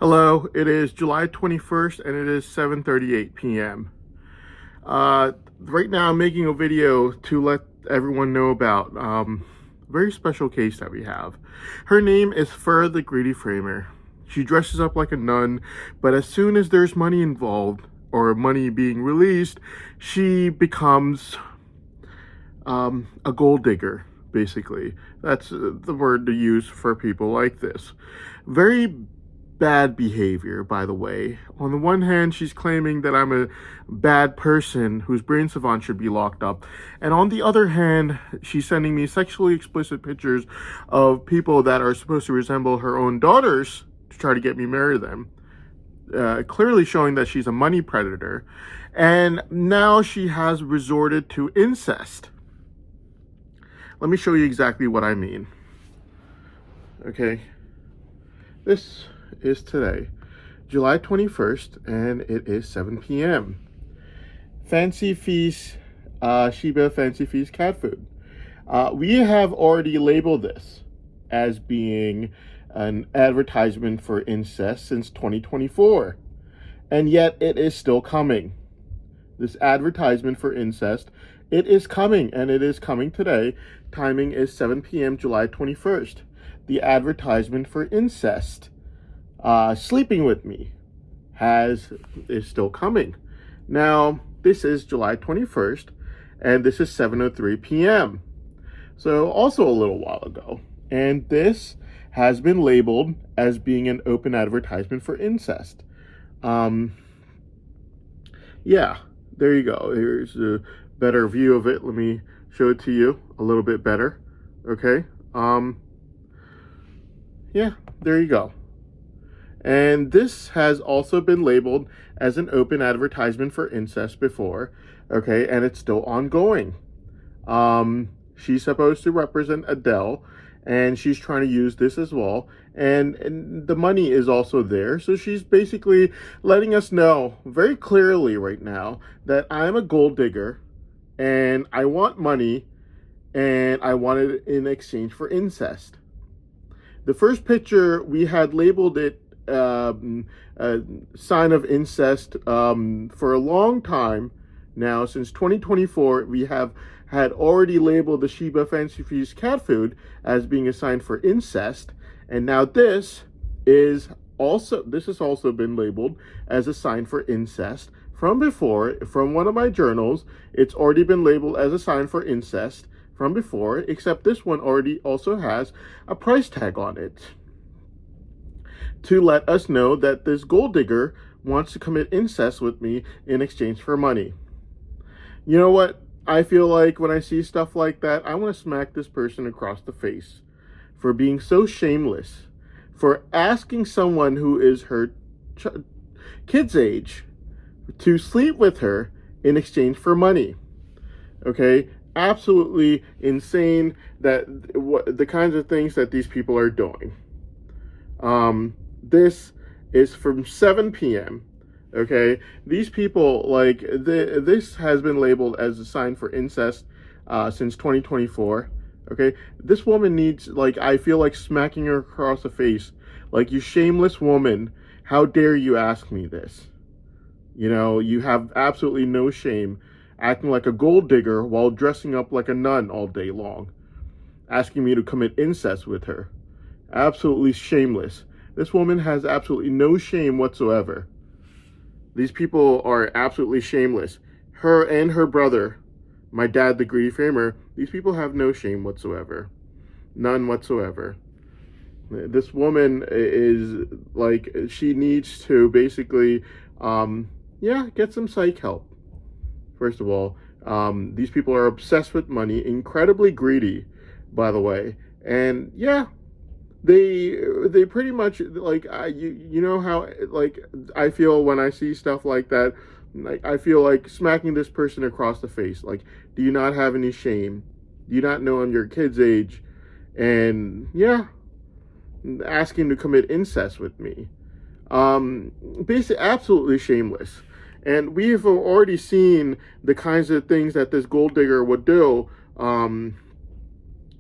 Hello, it is July 21st and it is 7:38 p.m. Right now I'm making a video to let everyone know about a very special case that we have. Her name is Fur the Greedy Framer. She dresses up like a nun, but as soon as there's money involved or money being released, she becomes a gold digger, basically. That's the word to use for people like this. Very bad behavior, by the way. On the one hand, she's claiming that I'm a bad person whose brain savant should be locked up. And on the other hand, she's sending me sexually explicit pictures of people that are supposed to resemble her own daughters to try to get me marry them. Clearly showing that she's a money predator. And now she has resorted to incest. Let me show you exactly what I mean. Okay. This is today, July 21st, and it is 7 p.m. Fancy Feast, Shiba Fancy Feast cat food. We have already labeled this as being an advertisement for incest since 2024, and yet it is still coming. This advertisement for incest, it is coming, and it is coming today. Timing is 7 p.m. July 21st. The advertisement for incest, Sleeping With Me, is still coming. Now, this is July 21st, and this is 7:03 p.m. So, also a little while ago. And this has been labeled as being an open advertisement for incest. Yeah, there you go. Here's a better view of it. Let me show it to you a little bit better. Okay. Yeah, there you go. And this has also been labeled as an open advertisement for incest before, okay, and it's still ongoing. She's supposed to represent Adele, and she's trying to use this as well, and the money is also there, so she's basically letting us know very clearly right now that I'm a gold digger, and I want money, and I want it in exchange for incest. The first picture, we had labeled it a sign of incest for a long time now. Since 2024, we have had already labeled the Shiba Fancy Feast cat food as being a sign for incest, and now this has also been labeled as a sign for incest from before. From one of my journals, it's already been labeled as a sign for incest from before, except this one already also has a price tag on it to let us know that this gold digger wants to commit incest with me in exchange for money. You know what? I feel like when I see stuff like that, I want to smack this person across the face for being so shameless, for asking someone who is her kid's age to sleep with her in exchange for money. Okay? Absolutely insane that the kinds of things that these people are doing. This is from 7 p.m. Okay, these people, like, this has been labeled as a sign for incest since 2024. Okay, this woman needs, like, I feel like smacking her across the face. Like, you shameless woman, how dare you ask me this? You know, you have absolutely no shame acting like a gold digger while dressing up like a nun all day long, asking me to commit incest with her. Absolutely shameless. This woman has absolutely no shame whatsoever. These people are absolutely shameless. Her and her brother, my dad, the Greedy Framer, these people have no shame whatsoever. None whatsoever. This woman is, like, she needs to basically, get some psych help. First of all, these people are obsessed with money, incredibly greedy, by the way. And yeah, they pretty much, like, you know how, like, I feel when I see stuff like that. Like, I feel like smacking this person across the face. Like, do you not have any shame? Do you not know I'm your kid's age? And yeah, asking to commit incest with me. Basically, absolutely shameless. And we've already seen the kinds of things that this gold digger would do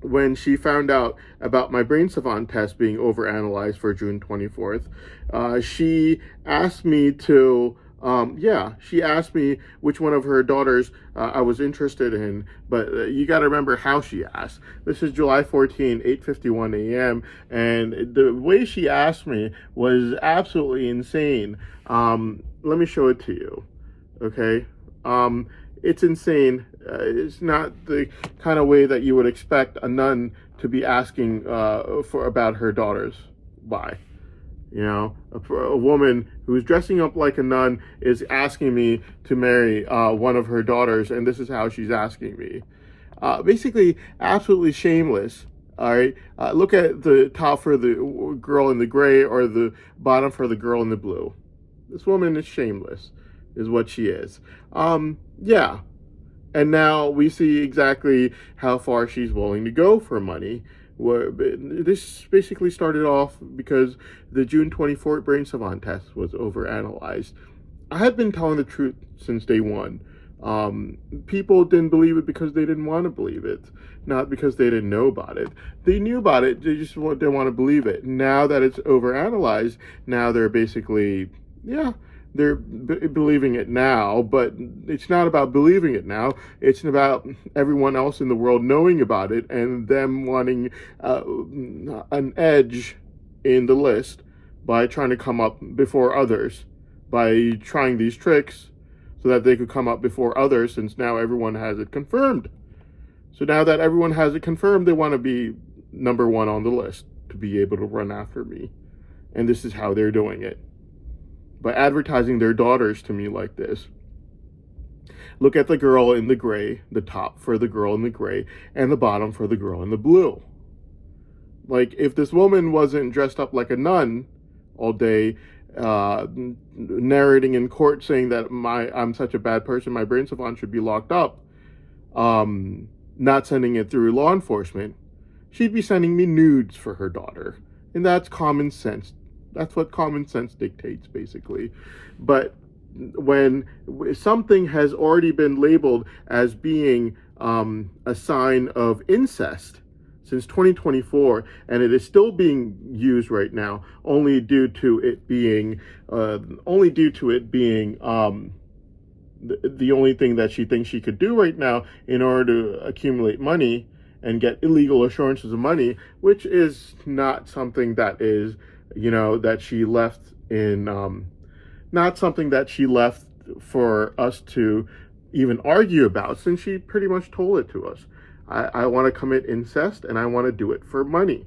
when she found out about my brain savant test being overanalyzed for June 24th, she asked me to, she asked me which one of her daughters I was interested in, but you got to remember how she asked. This is July 14, 8:51 a.m., and the way she asked me was absolutely insane. Let me show it to you, okay? It's insane. It's not the kind of way that you would expect a nun to be asking about her daughters. Why? You know, a woman who's dressing up like a nun is asking me to marry one of her daughters, and this is how she's asking me. Basically, absolutely shameless. All right. Look at the top for the girl in the gray or the bottom for the girl in the blue. This woman is shameless, is what she is. Yeah. And now we see exactly how far she's willing to go for money. This basically started off because the June 24th brain savant test was overanalyzed. I had been telling the truth since day one. People didn't believe it because they didn't want to believe it, not because they didn't know about it. They knew about it, they just didn't want to believe it. Now that it's overanalyzed, now they're basically, they're believing it now, but it's not about believing it now. It's about everyone else in the world knowing about it and them wanting an edge in the list by trying to come up before others, by trying these tricks so that they could come up before others, since now everyone has it confirmed. So now that everyone has it confirmed, they want to be number one on the list to be able to run after me. And this is how they're doing it, by advertising their daughters to me like this. Look at the girl in the gray, the top for the girl in the gray, and the bottom for the girl in the blue. Like, if this woman wasn't dressed up like a nun all day, narrating in court saying that I'm such a bad person, my brain savant should be locked up, not sending it through law enforcement, she'd be sending me nudes for her daughter. And that's common sense. That's what common sense dictates, basically. But when something has already been labeled as being a sign of incest since 2024, and it is still being used right now, only due to it being the only thing that she thinks she could do right now in order to accumulate money and get illegal assurances of money, which is not something that is, that she left in, not something that she left for us to even argue about, since she pretty much told it to us. I want to commit incest, and I want to do it for money.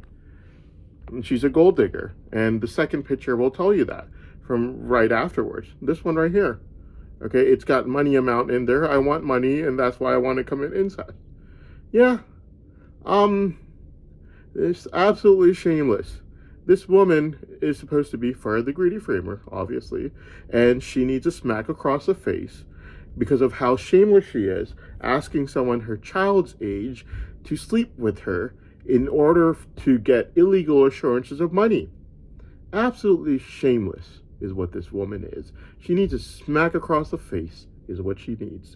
And she's a gold digger. And the second picture will tell you that from right afterwards. This one right here. Okay, it's got money amount in there. I want money, and that's why I want to commit incest. Yeah. It's absolutely shameless. This woman is supposed to be Fur the Greedy Framer, obviously, and she needs a smack across the face because of how shameless she is, asking someone her child's age to sleep with her in order to get illegal assurances of money. Absolutely shameless is what this woman is. She needs a smack across the face is what she needs.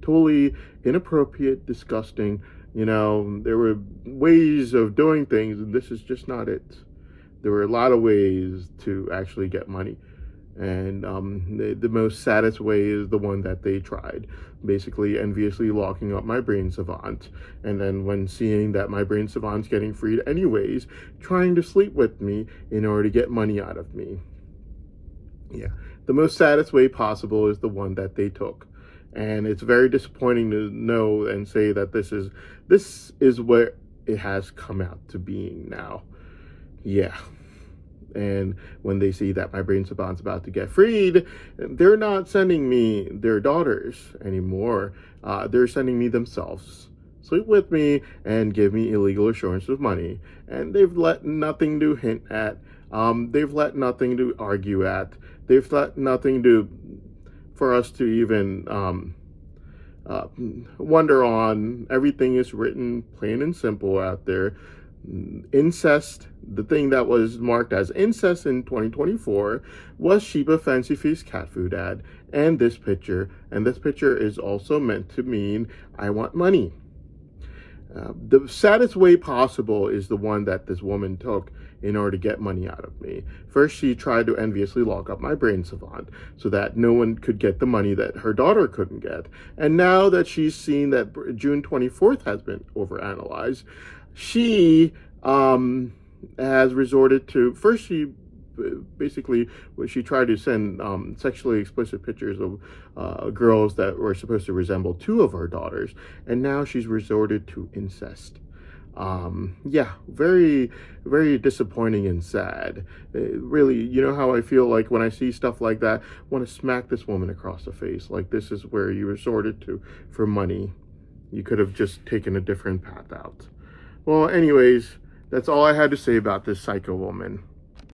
Totally inappropriate, disgusting. There were ways of doing things, and this is just not it. There were a lot of ways to actually get money. And the most saddest way is the one that they tried, basically enviously locking up my brain savant. And then when seeing that my brain savant's getting freed anyways, trying to sleep with me in order to get money out of me. Yeah, the most saddest way possible is the one that they took. And it's very disappointing to know and say that this is where it has come out to being now. Yeah. And when they see that my brain savant's about to get freed, they're not sending me their daughters anymore. They're sending me themselves. Sleep with me and give me illegal assurance of money. And they've let nothing to hint at. They've let nothing to argue at. They've let nothing to for us to even wonder on. Everything is written plain and simple out there. Incest, the thing that was marked as incest in 2024 was Sheba Fancy Feast cat food ad and this picture. And this picture is also meant to mean I want money. The saddest way possible is the one that this woman took in order to get money out of me. First, she tried to enviously lock up my brain savant so that no one could get the money that her daughter couldn't get. And now that she's seen that June 24th has been overanalyzed, she has resorted to, first she basically she tried to send sexually explicit pictures of girls that were supposed to resemble two of her daughters, and now she's resorted to incest. Yeah, very, very disappointing and sad. Really, you know how I feel like when I see stuff like that, I want to smack this woman across the face. Like, this is where you resorted to for money. You could have just taken a different path out. Well, anyways, that's all I had to say about this psycho woman.